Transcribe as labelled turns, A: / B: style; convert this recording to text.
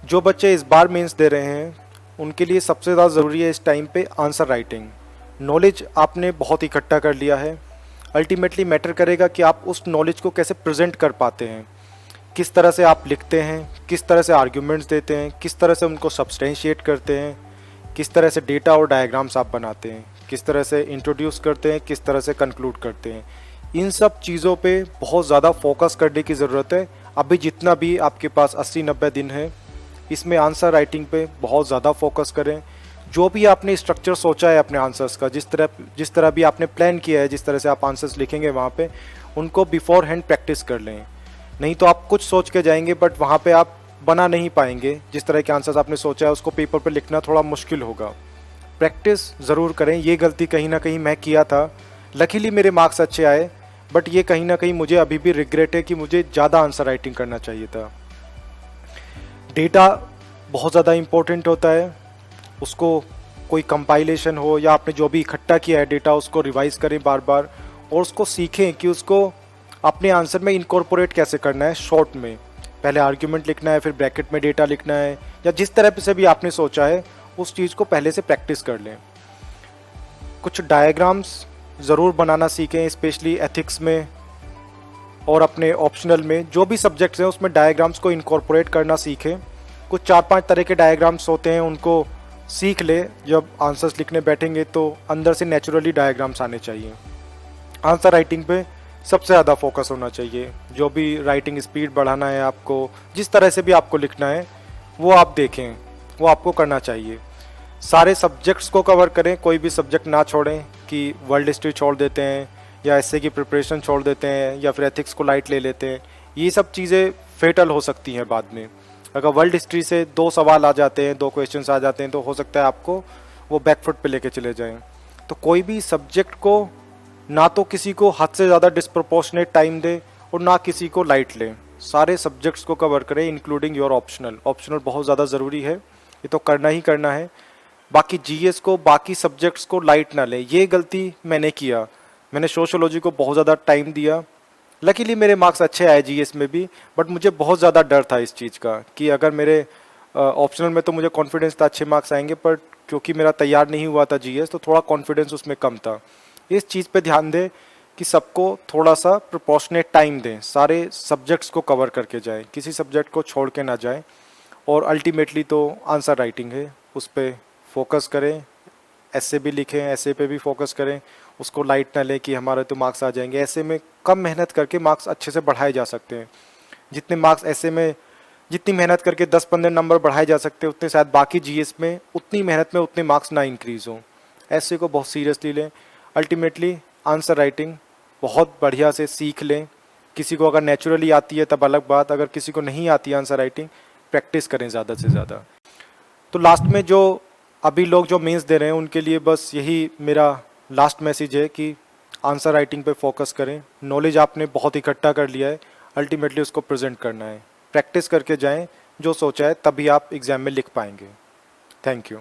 A: जो बच्चे इस बार मेंस दे रहे हैं उनके लिए सबसे ज़्यादा ज़रूरी है इस टाइम पे आंसर राइटिंग। नॉलेज आपने बहुत इकट्ठा कर लिया है, अल्टीमेटली मैटर करेगा कि आप उस नॉलेज को कैसे प्रेजेंट कर पाते हैं, किस तरह से आप लिखते हैं, किस तरह से आर्ग्यूमेंट्स देते हैं, किस तरह से उनको सब्सटेंशिएट करते हैं, किस तरह से डेटा और डायग्राम्स आप बनाते हैं, किस तरह से इंट्रोड्यूस करते हैं, किस तरह से कंक्लूड करते हैं। इन सब चीज़ों पे बहुत ज़्यादा फोकस करने की ज़रूरत है। अभी जितना भी आपके पास 80-90 दिन है, इसमें आंसर राइटिंग पे बहुत ज़्यादा फोकस करें। जो भी आपने स्ट्रक्चर सोचा है अपने आंसर्स का, जिस तरह भी आपने प्लान किया है, जिस तरह से आप आंसर्स लिखेंगे वहाँ पे, उनको बिफोर हैंड प्रैक्टिस कर लें। नहीं तो आप कुछ सोच के जाएंगे बट वहाँ पे आप बना नहीं पाएंगे। जिस तरह के आंसर्स आपने सोचा है उसको पेपर पे लिखना थोड़ा मुश्किल होगा। प्रैक्टिस ज़रूर करें। ये गलती कहीं ना कहीं मैं किया था, लकीली मेरे मार्क्स अच्छे आए, बट ये कहीं ना कहीं मुझे अभी भी रिग्रेट है कि मुझे ज़्यादा आंसर राइटिंग करना चाहिए था। डेटा बहुत ज़्यादा इम्पोर्टेंट होता है, उसको कोई कंपाइलेशन हो या आपने जो भी इकट्ठा किया है डेटा उसको रिवाइज़ करें बार बार, और उसको सीखें कि उसको अपने आंसर में इनकॉर्पोरेट कैसे करना है। शॉर्ट में पहले आर्ग्यूमेंट लिखना है, फिर ब्रैकेट में डेटा लिखना है, या जिस तरह से भी आपने सोचा है उस चीज़ को पहले से प्रैक्टिस कर लें। कुछ डायग्राम्स ज़रूर बनाना सीखें, स्पेशली एथिक्स में और अपने ऑप्शनल में जो भी सब्जेक्ट्स हैं उसमें डायग्राम्स को इनकॉर्पोरेट करना सीखें। कुछ 4-5 तरह के डायग्राम्स होते हैं, उनको सीख ले। जब आंसर्स लिखने बैठेंगे तो अंदर से नेचुरली डायग्राम्स आने चाहिए। आंसर राइटिंग पे सबसे ज़्यादा फोकस होना चाहिए। जो भी राइटिंग स्पीड बढ़ाना है आपको, जिस तरह से भी आपको लिखना है वो आप देखें, वो आपको करना चाहिए। सारे सब्जेक्ट्स को कवर करें, कोई भी सब्जेक्ट ना छोड़ें कि वर्ल्ड हिस्ट्री छोड़ देते हैं या एसए की प्रिपरेशन छोड़ देते हैं या फिर एथिक्स को लाइट ले लेते हैं। ये सब चीज़ें फेटल हो सकती हैं बाद में। अगर वर्ल्ड हिस्ट्री से 2 सवाल आ जाते हैं, 2 क्वेश्चंस आ जाते हैं, तो हो सकता है आपको वो बैकफुट पे लेके चले जाएं। तो कोई भी सब्जेक्ट को ना तो किसी को हद से ज़्यादा डिस्प्रपोर्शनेट टाइम दे और ना किसी को लाइट लें। सारे सब्जेक्ट्स को कवर करें इंक्लूडिंग योर ऑप्शनल। ऑप्शनल बहुत ज़्यादा ज़रूरी है, ये तो करना ही करना है। बाकी जीएस को, बाकी सब्जेक्ट्स को लाइट ना लें। ये गलती मैंने किया, मैंने सोशियोलॉजी को बहुत ज़्यादा टाइम दिया। लकीली मेरे मार्क्स अच्छे आए जीएस में भी, बट मुझे बहुत ज़्यादा डर था इस चीज़ का कि अगर मेरे ऑप्शनल में तो मुझे कॉन्फिडेंस था अच्छे मार्क्स आएंगे, पर क्योंकि मेरा तैयार नहीं हुआ था जीएस तो थोड़ा कॉन्फिडेंस उसमें कम था। इस चीज़ पे ध्यान दें कि सबको थोड़ा सा प्रोपोर्शनेट टाइम दें, सारे सब्जेक्ट्स को कवर करके जाएं, किसी सब्जेक्ट को छोड़ के ना जाएं। और अल्टीमेटली तो आंसर राइटिंग है, उस पर फोकस करें। ऐसे भी लिखें, ऐसे पे भी फोकस करें, उसको लाइट ना लें कि हमारे तो मार्क्स आ जाएंगे। ऐसे में कम मेहनत करके मार्क्स अच्छे से बढ़ाए जा सकते हैं। जितने मार्क्स ऐसे में, जितनी मेहनत करके 10-15 नंबर बढ़ाए जा सकते हैं, उतने शायद बाकी जीएस में उतनी मेहनत में उतने मार्क्स ना इंक्रीज़ हों। ऐसे को बहुत सीरियसली लें। अल्टीमेटली आंसर राइटिंग बहुत बढ़िया से सीख लें। किसी को अगर नेचुरली आती है तब अलग बात, अगर किसी को नहीं आती आंसर राइटिंग, प्रैक्टिस करें ज़्यादा से ज़्यादा। तो लास्ट में जो अभी लोग जो मेंस दे रहे हैं उनके लिए बस यही मेरा लास्ट मैसेज है कि आंसर राइटिंग पे फोकस करें। नॉलेज आपने बहुत इकट्ठा कर लिया है, अल्टीमेटली उसको प्रेजेंट करना है। प्रैक्टिस करके जाएं, जो सोचा है तभी आप एग्ज़ाम में लिख पाएंगे। Thank you.